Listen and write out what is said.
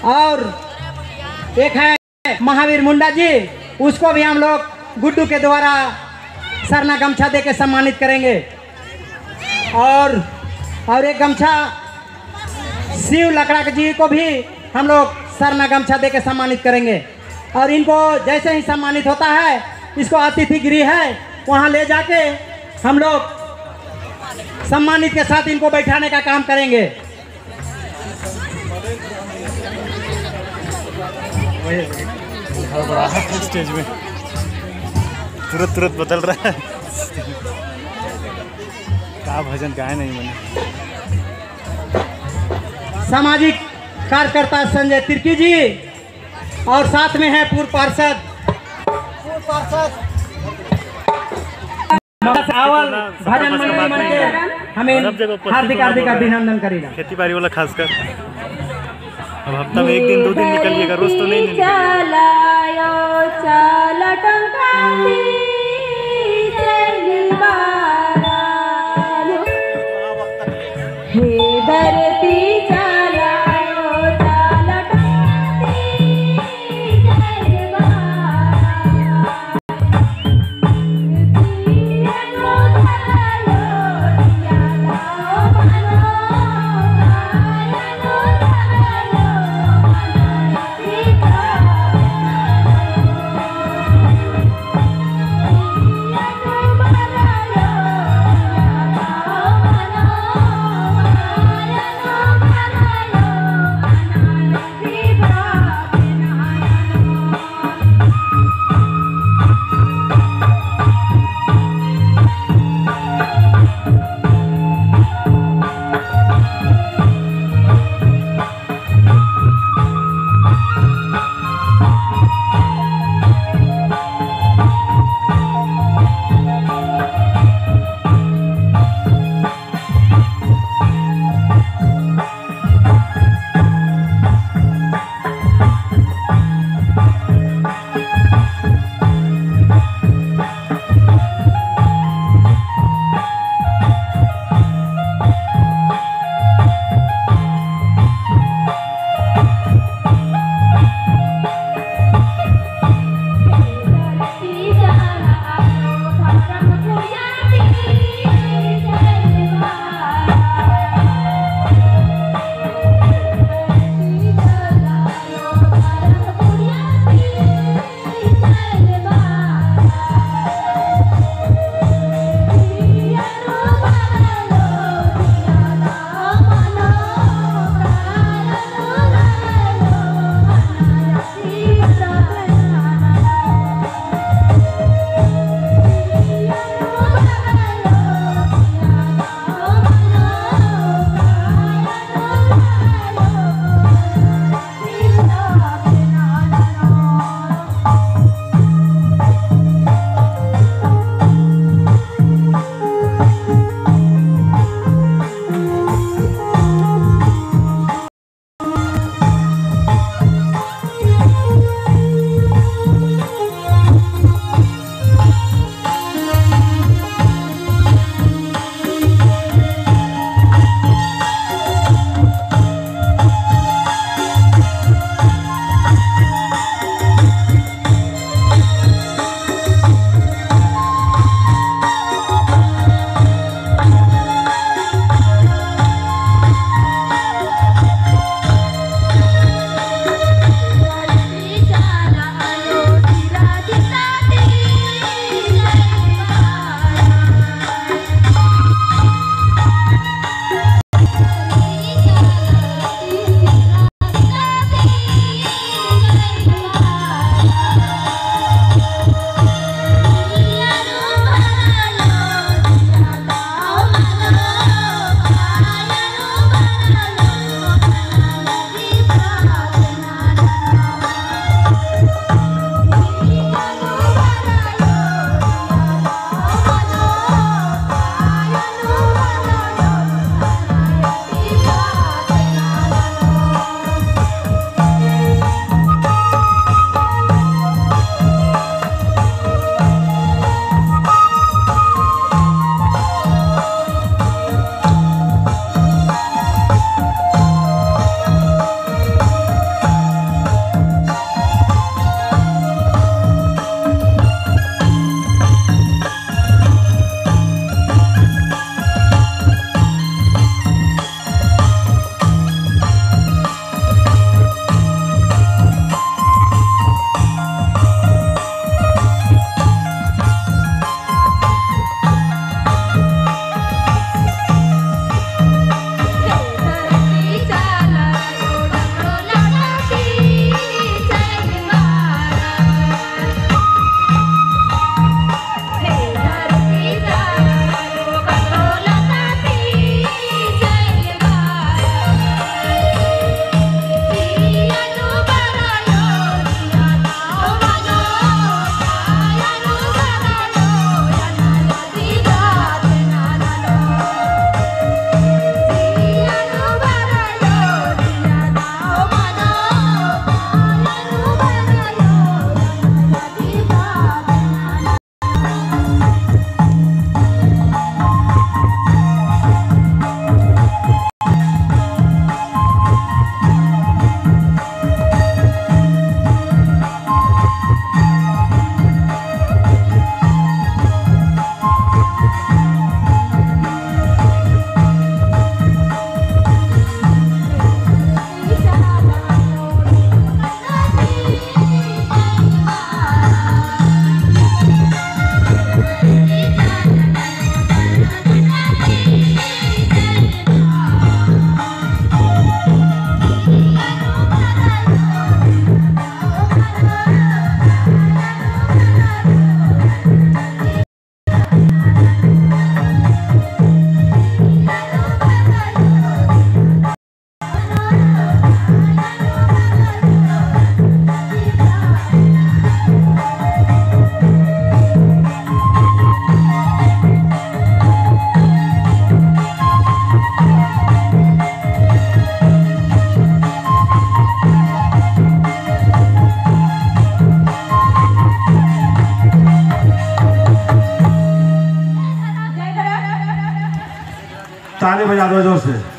और एक है महावीर मुंडा जी, उसको भी हम लोग गुड्डू के द्वारा सरना गमछा दे के सम्मानित करेंगे। और एक गमछा शिव लकड़ा जी को भी हम लोग सरना गमछा दे के सम्मानित करेंगे। और इनको जैसे ही सम्मानित होता है, इसको अतिथि गृह है वहाँ ले जाके हम लोग सम्मानित के साथ इनको बैठाने का काम करेंगे। स्टेज में तुरंत बदल रहा है। का भजन गाए नहीं मैंने। सामाजिक कार्यकर्ता संजय तिर्की जी और साथ में है पूर्व पार्षद आवल भजन मंडली मन के हमें हार्दिक अभिनंदन करेगा। खेती बाड़ी वाला खासकर अब हफ्ता में 1 दिन 2 दिन निकलिएगा, रोज तो नहीं ताली बजा दो जोर से।